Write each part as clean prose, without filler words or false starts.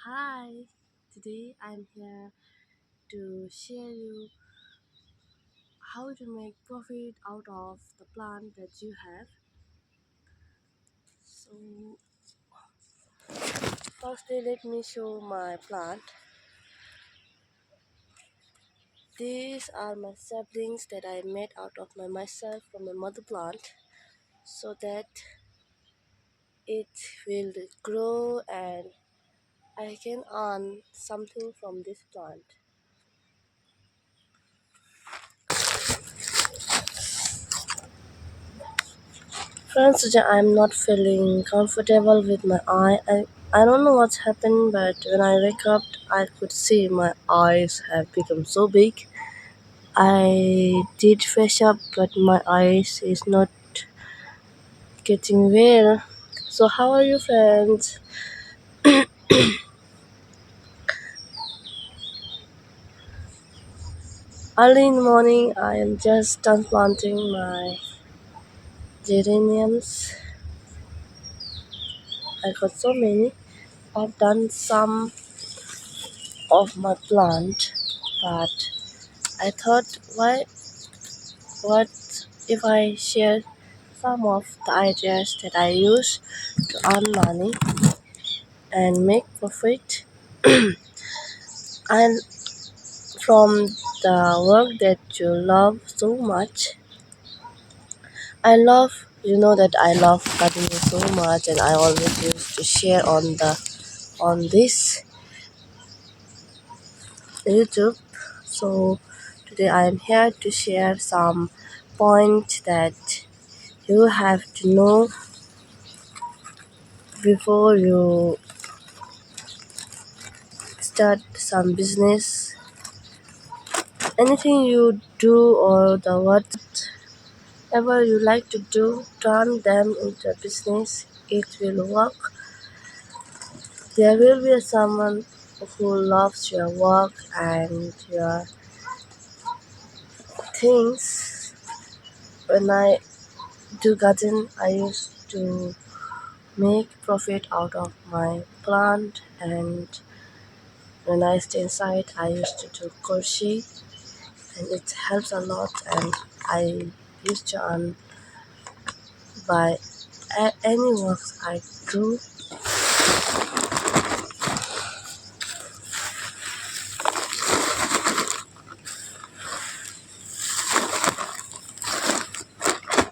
Hi, today I'm here to share you how to make profit out of the plant that you have. So, firstly, let me show my plant. These are my saplings that I made out of myself from my mother plant so that it will grow and I can earn something from this plant. Friends, today I'm not feeling comfortable with my eye. I don't know what's happened, but when I wake up, I could see my eyes have become so big. I did fresh up, but my eyes is not getting well. So how are you, friends? Early in the morning, I am just done planting my geraniums. I got so many. I've done some of my plant, but I thought, what if I share some of the ideas that I use to earn money and make profit? And from the work that you love so much, that I love gardening so much, and I always used to share on this YouTube. So today I am here to share some points that you have to know before you start some business. Anything you do or the whatever you like to do, turn them into a business. It will work. There will be someone who loves your work and your things. When I do garden, I used to make profit out of my plant, and when I stay inside, I used to do crochet, and it helps a lot. And I used to earn by any work I do.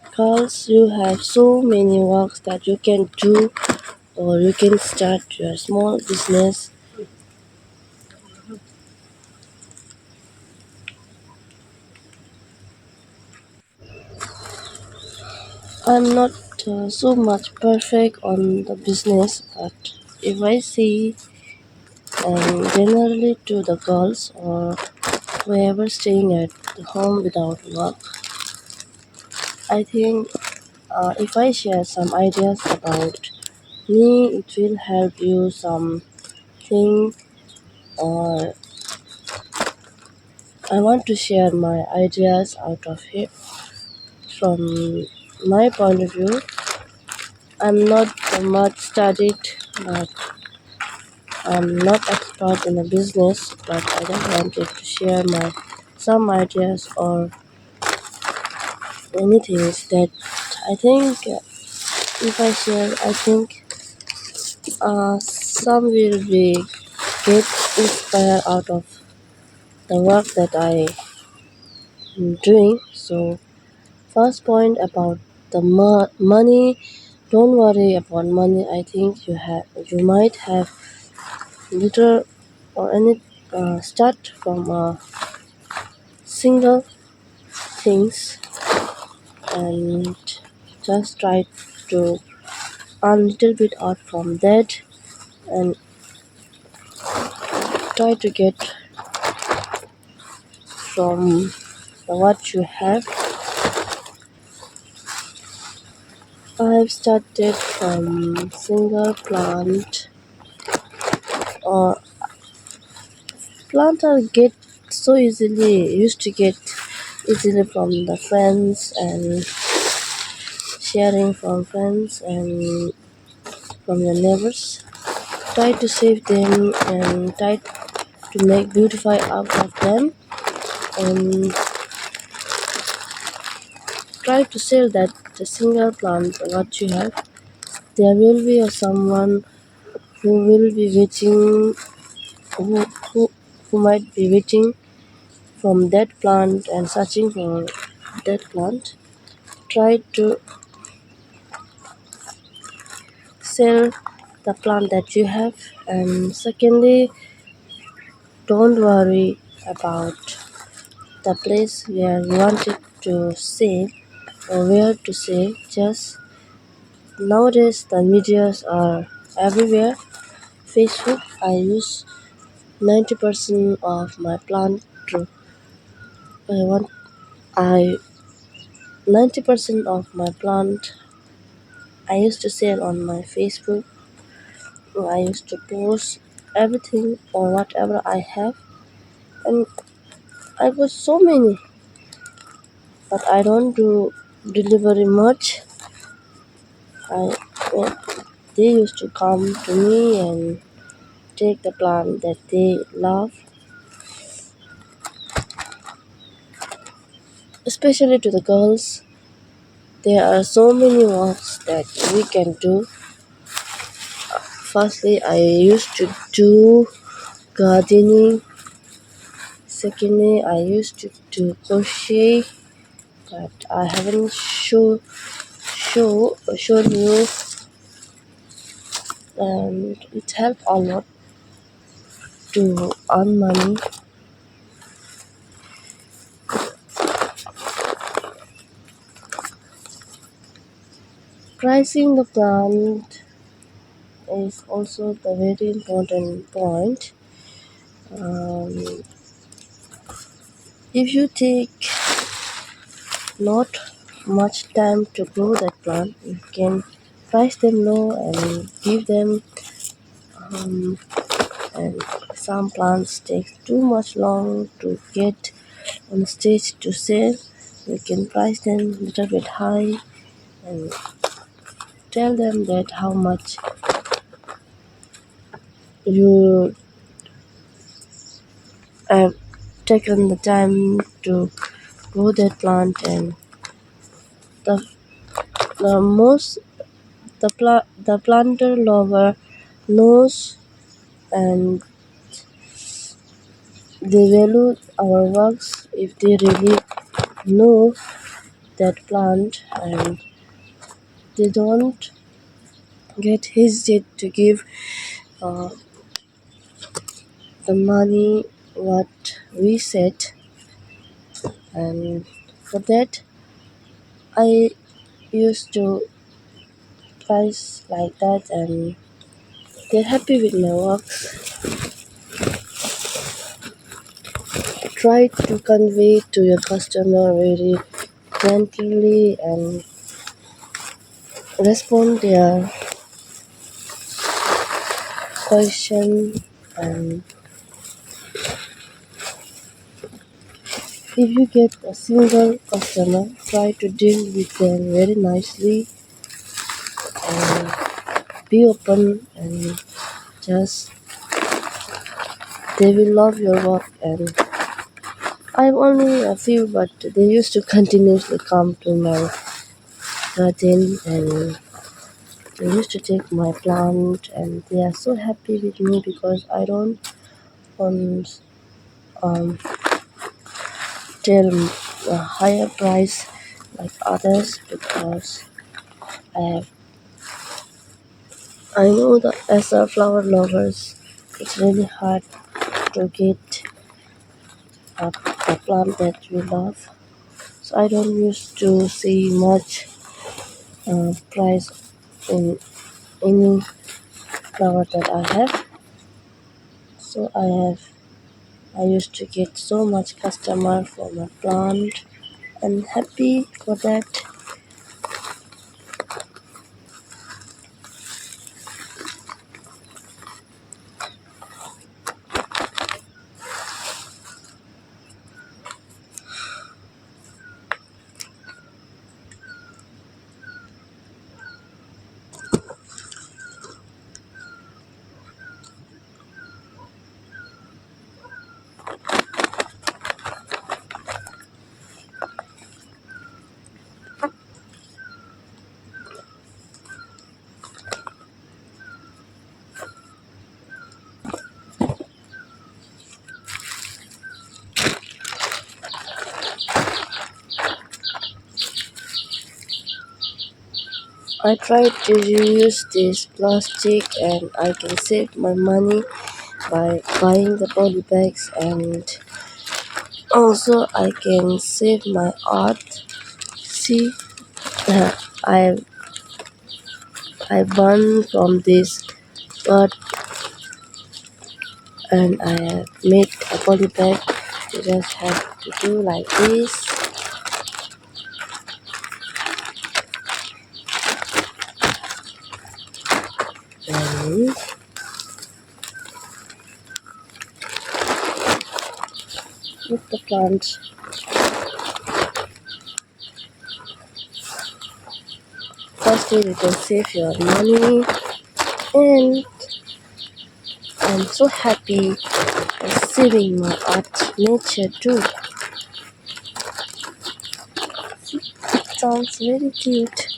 Because you have so many works that you can do, or you can start your small business. I'm not so much perfect on the business, but if I see and generally to the girls or whoever staying at the home without work, I think if I share some ideas about me, it will help you something. Or I want to share my ideas out of here from my point of view. I'm not much studied, but I'm not expert in a business. But I just wanted to share my some ideas or many things that I think if I share, I think some will be get inspired out of the work that I am doing. So first point about the money. Don't worry about money. I think you might have little or any start from single things and just try to earn a little bit out from that and try to get from what you have. I've started from single plant or plant I get so easily used to get easily from the friends and sharing from friends and from your neighbors. try to save them and try to make beautify out of them and try to sell that the single plant what you have. There will be someone who will be waiting who, who, who might be waiting from that plant and searching for that plant. Try to sell the plant that you have, and secondly, don't worry about the place where you wanted to sell or where to sell. Just nowadays the medias are everywhere. Facebook, I use 90% of my plant to I want I 90% of my plant I used to sell on my Facebook. I used to post everything or whatever I have, and I got so many, but I don't do delivery much. I yeah, they used to come to me and take the plant that they love, especially to the girls. There are so many works that we can do. Firstly, I used to do gardening. Secondly, I used to do crochet, but I haven't shown you, and it helped a lot to earn money. Pricing the plant is also the very important point. Um, if you take not much time to grow that plant, you can price them low and give them. Um, and some plants take too much long to get on the stage to sell. We can price them a little bit high and tell them that how much you have taken the time to grow that plant, and the the most the planter lover knows and they value our works if they really know that plant, and they don't get hesitate to give uh, the money what we said. And for that I used to price like that, and they're happy with my works. Try to convey to your customer very gently and respond their question. And if you get a single customer, try to deal with them very nicely and be open, and just they will love your work. And I have only a few, but they used to continuously come to my garden and they used to take my plant, and they are so happy with me because I don't want um, tell a higher price like others, because I have I know that as a flower lovers, it's really hard to get a plant that we love. So I don't used to see much price in any flower that I have. So I used to get so much customer for my plant. I'm happy for that. I try to reuse this plastic and I can save my money by buying the poly bags, and also I can save my art. See, I I burn from this art and I have made a poly bag. You just have to do like this and with the plant. Firstly, you can save your money, and I'm so happy for saving my art nature too. It sounds very cute.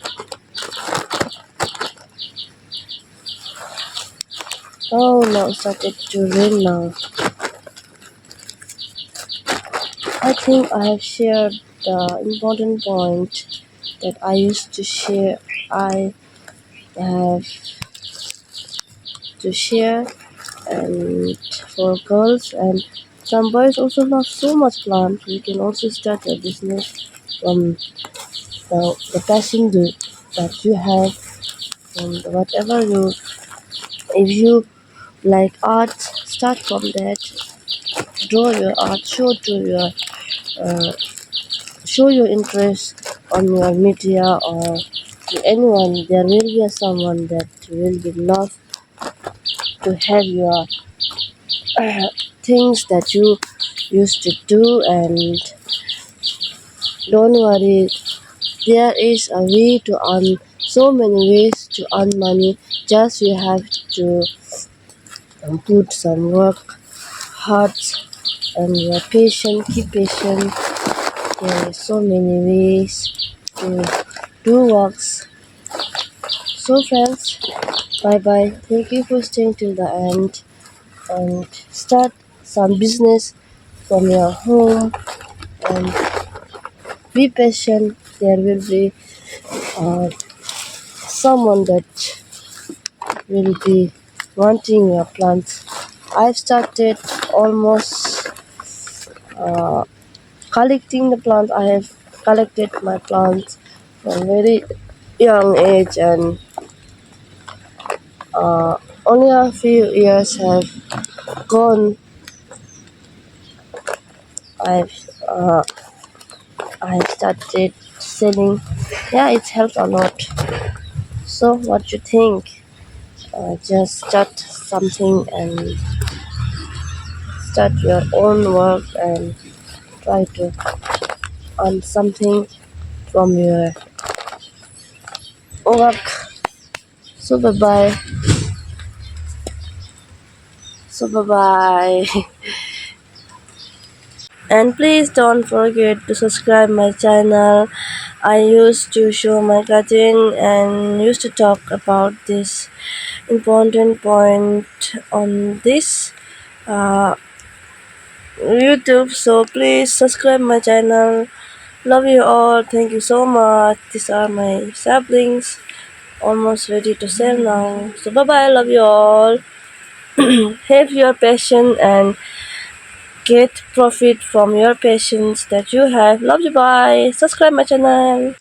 Oh, now it started to rain now. I think I have shared the important point that I used to share. I have to share, and for girls and some boys also love so much plant. We can also start a business from the passion that you have, and whatever you, if you like art, start from that. Draw your art, uh, show your interest on your media, or to anyone. There will be someone that will be love to have your things that you used to do. And don't worry, there is a way to earn, so many ways to earn money. Just you have to put some work, heart, and your patient. Keep patient. There are so many ways to do works. So friends, bye bye. Thank you for staying till the end, and start some business from your home, and be patient. There will be uh, someone that will be wanting your plants. I've started almost uh, collecting the plants. I have collected my plants from very young age, and uh, only a few years have gone. I've uh, I've started selling. Yeah, it helped a lot. So what you think? Just start something and start your own work and try to earn something from your work. So bye bye. So bye bye. And please don't forget to subscribe my channel. I used to show my garden and used to talk about this important point on this uh, YouTube. So please subscribe my channel. Love you all. Thank you so much. These are my saplings. Almost ready to sell now. So bye bye. Love you all. Have your passion and get profit from your passions that you have. Love you. Bye. Subscribe my channel.